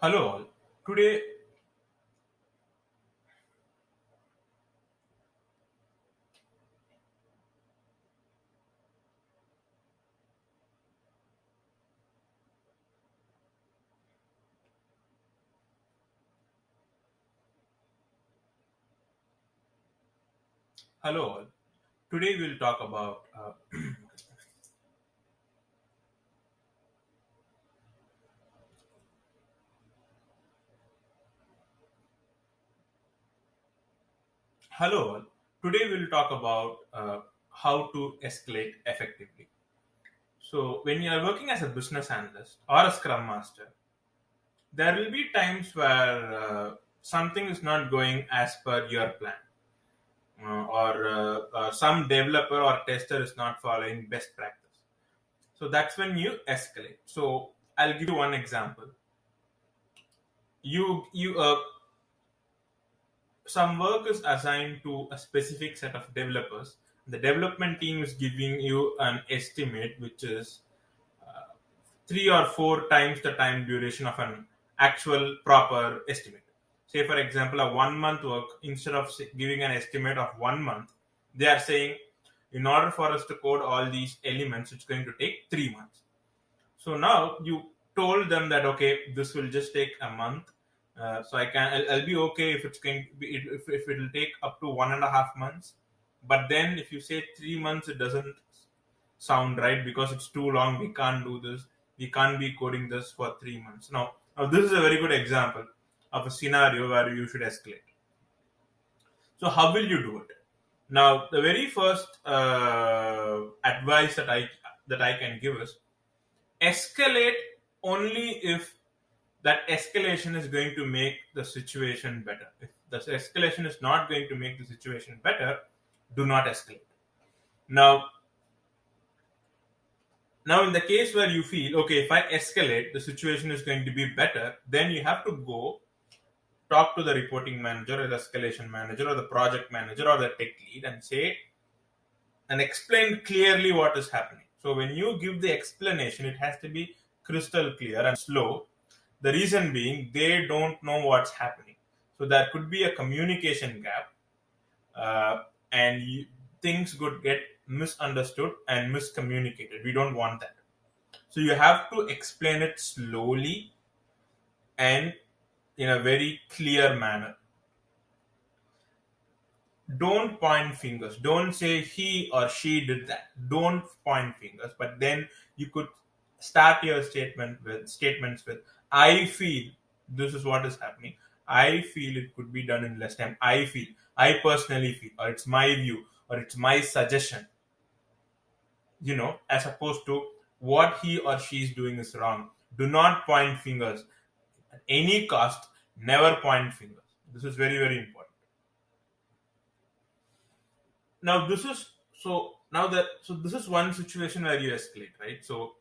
Hello all. Today, hello all. Today we'll talk about hello all. Today we'll talk about how to escalate effectively. So when you are working as a business analyst or a scrum master, there will be times where something is not going as per your plan, or some developer or tester is not following best practice. So that's when you escalate. So I'll give you one example. You some work is assigned to a specific set of developers. The development team is giving you an estimate which is 3 or 4 times the time duration of an actual proper estimate. Say, for example, a 1 month work, instead of giving an estimate of 1 month, they are saying in order for us to code all these elements, it's going to take 3 months. So now you told them that okay, this will just take a month. So I'll be okay if it's going to be if it will take up to 1.5 months. But then if you say 3 months, it doesn't sound right because it's too long. We can't do this. We can't be coding this for 3 months. Now this is a very good example of a scenario where you should escalate. So how will you do it? Now the very first advice that I can give is escalate only if that escalation is going to make the situation better. If the escalation is not going to make the situation better, do not escalate. Now in the case where you feel, okay, if I escalate, the situation is going to be better, then you have to go talk to the reporting manager or the escalation manager or the project manager or the tech lead and say and explain clearly what is happening. So when you give the explanation, it has to be crystal clear and slow. The reason being, they don't know what's happening. So there could be a communication gap, and things could get misunderstood and miscommunicated. We don't want that. So you have to explain it slowly and in a very clear manner. Don't point fingers. Don't say he or she did that. Don't point fingers. But then you could start your statements with I feel this is what is happening. I feel it could be done in less time. I personally feel, or it's my view, or it's my suggestion. As opposed to what he or she is doing is wrong. Do not point fingers. At any cost, never point fingers. This is very, very important. Now this is one situation where you escalate, right? So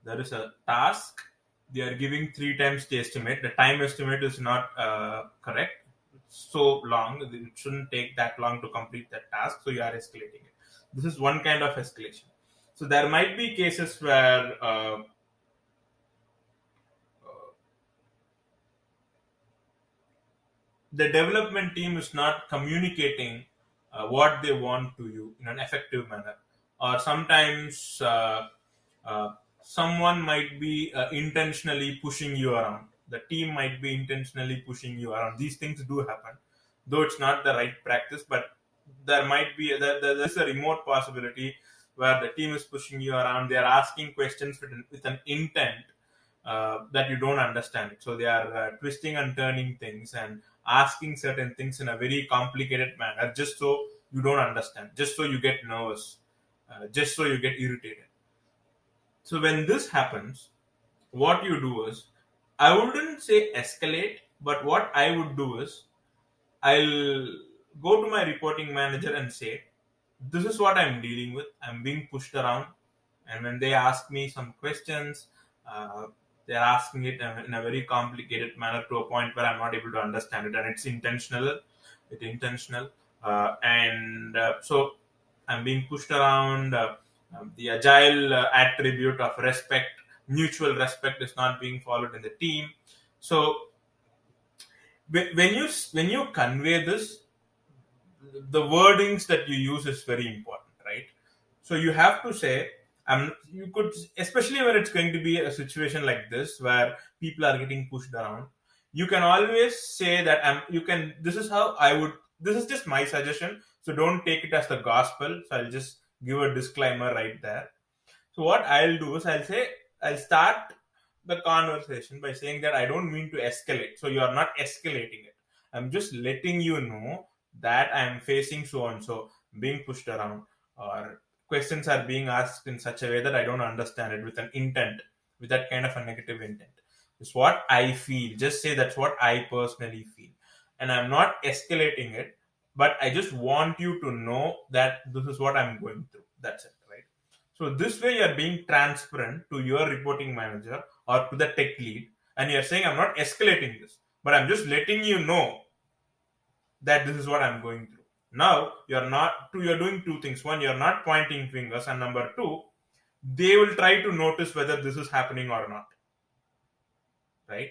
there is a task. They are giving 3 times the estimate. The time estimate is not correct. It's so long, it shouldn't take that long to complete that task, so you are escalating it. This is one kind of escalation. So there might be cases where the development team is not communicating what they want to you in an effective manner, or sometimes someone might be intentionally pushing you around. The team might be intentionally pushing you around. These things do happen, though it's not the right practice, but there might be there's a remote possibility where the team is pushing you around. They are asking questions with an intent that you don't understand. So they are twisting and turning things and asking certain things in a very complicated manner just so you don't understand, just so you get nervous, just so you get irritated. So when this happens, what you do is, I wouldn't say escalate, but what I would do is, I'll go to my reporting manager and say, this is what I'm dealing with. I'm being pushed around. And when they ask me some questions, they're asking it in a very complicated manner to a point where I'm not able to understand it. And it's intentional. So I'm being pushed around. The agile attribute of respect, mutual respect is not being followed in the team. So when you convey this, the wordings that you use is very important, right? So you have to say, you could, especially when it's going to be a situation like this where people are getting pushed around, you can always say that this is how I would, this is just my suggestion. So don't take it as the gospel. So I'll just give a disclaimer right there. So what I'll do is I'll start the conversation by saying that I don't mean to escalate. So you are not escalating it. I'm just letting you know that I'm facing so and so, being pushed around, or questions are being asked in such a way that I don't understand it with an intent, with that kind of a negative intent. It's what I feel. Just say that's what I personally feel. And I'm not escalating it, but I just want you to know that this is what I'm going through. That's it, right? So this way you're being transparent to your reporting manager or to the tech lead, and you're saying, I'm not escalating this, but I'm just letting you know that this is what I'm going through. Now you're doing two things. One, you're not pointing fingers, and number two, they will try to notice whether this is happening or not. Right?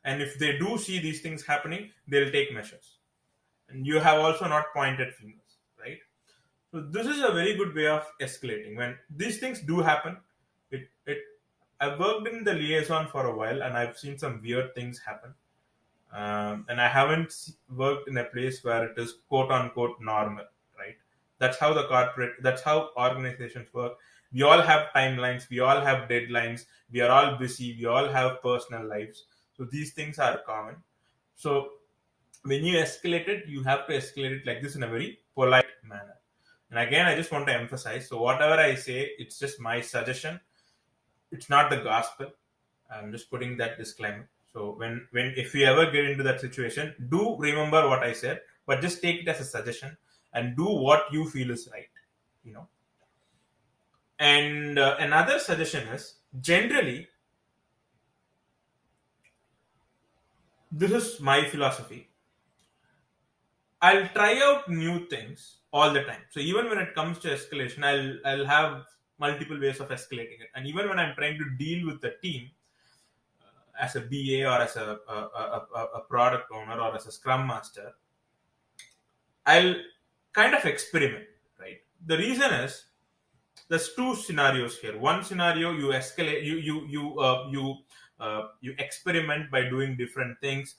And if they do see these things happening, they'll take measures. And you have also not pointed fingers, right? So this is a very good way of escalating. When these things do happen, I've worked in the liaison for a while, and I've seen some weird things happen. And I haven't worked in a place where it is quote unquote normal, right? That's how organizations work. We all have timelines, we all have deadlines, we are all busy, we all have personal lives. So these things are common. So when you escalate it, you have to escalate it like this in a very polite manner. And again, I just want to emphasize, so whatever I say, it's just my suggestion. It's not the gospel. I'm just putting that disclaimer. So if you ever get into that situation, do remember what I said, but just take it as a suggestion and do what you feel is right, you know. And another suggestion is, generally, this is my philosophy, I'll try out new things all the time. So even when it comes to escalation, I'll have multiple ways of escalating it. And even when I'm trying to deal with the team, as a BA or as a product owner or as a scrum master, I'll kind of experiment, right? The reason is, there's two scenarios here. One scenario, you escalate, you experiment by doing different things.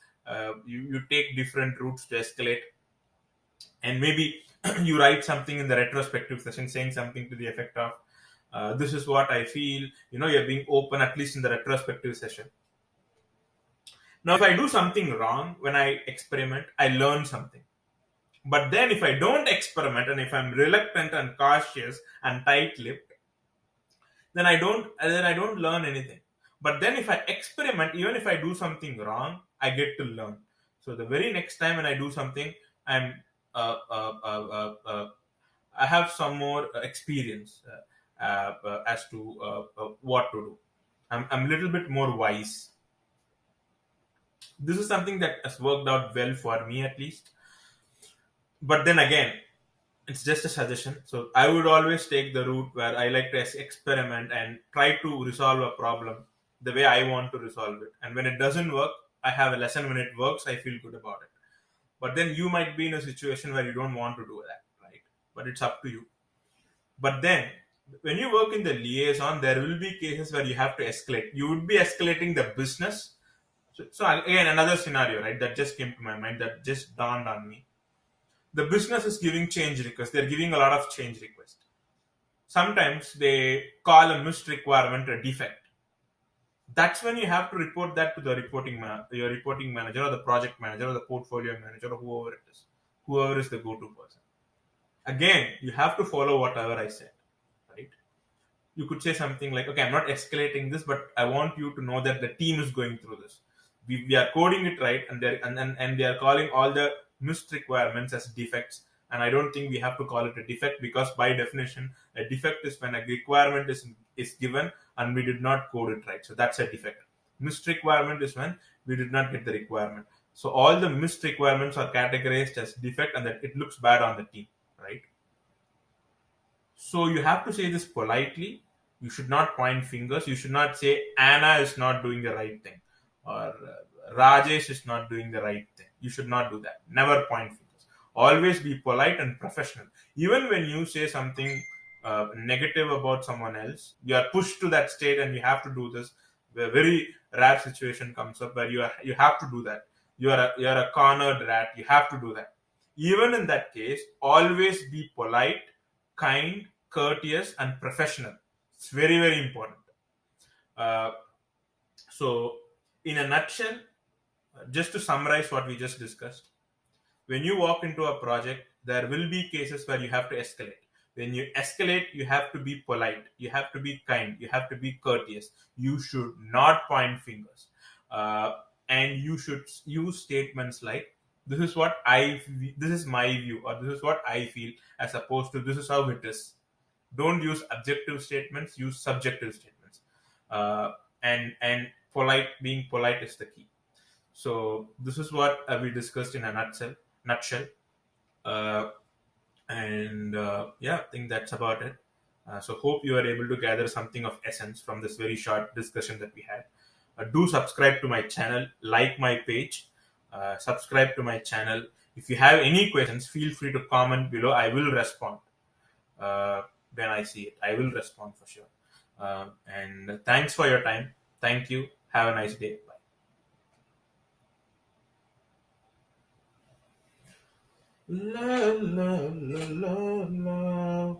You take different routes to escalate, and maybe you write something in the retrospective session saying something to the effect of, "This is what I feel." You're being open, at least in the retrospective session. Now, if I do something wrong when I experiment, I learn something. But then if I don't experiment, and if I'm reluctant and cautious and tight-lipped, then I don't learn anything. But then if I experiment, even if I do something wrong, I get to learn. So the very next time when I do something, I have some more experience as to what to do. I'm a little bit more wise. This is something that has worked out well for me, at least. But then again, it's just a suggestion. So I would always take the route where I like to experiment and try to resolve a problem the way I want to resolve it. And when it doesn't work, I have a lesson. When it works, I feel good about it. But then you might be in a situation where you don't want to do that, right? But it's up to you. But then when you work in the liaison, there will be cases where you have to escalate. You would be escalating the business. So again, another scenario, right, that just came to my mind, that just dawned on me. The business is giving change requests. They're giving a lot of change requests. Sometimes they call a missed requirement a defect. That's when you have to report that to the your reporting manager or the project manager or the portfolio manager or whoever it is. Whoever is the go-to person. Again, you have to follow whatever I said, right? You could say something like, okay, I'm not escalating this, but I want you to know that the team is going through this. We are coding it right, and they are calling all the missed requirements as defects, and I don't think we have to call it a defect, because by definition a defect is when a requirement is given and we did not code it right. So that's a defect. Missed requirement is when we did not get the requirement. So all the missed requirements are categorized as defect, and that it looks bad on the team, right? So you have to say this politely. You should not point fingers. You should not say Anna is not doing the right thing, or Rajesh is not doing the right thing. You should not do that. Never point fingers. Always be polite and professional. Even when you say something negative about someone else, you are pushed to that state and you have to do this. A very rare situation comes up where you have to do that. You are a cornered rat. You have to do that. Even in that case, always be polite, kind, courteous, and professional. It's very, very important. Uh, so, in a nutshell, just to summarize what we just discussed, when you walk into a project, there will be cases where you have to escalate. When you escalate, you have to be polite, you have to be kind, you have to be courteous. You should not point fingers. And you should use statements like, this is what this is my view, or this is what I feel, as opposed to this is how it is. Don't use objective statements, use subjective statements. And being polite is the key. So this is what we discussed in a nutshell. Uh, and yeah, I think that's about it. So hope you are able to gather something of essence from this very short discussion that we had. Do subscribe to my channel, like my page, subscribe to my channel. If you have any questions, feel free to comment below. I will respond when I see it. I will respond for sure. And thanks for your time. Thank you. Have a nice day. Bye. La la la la la.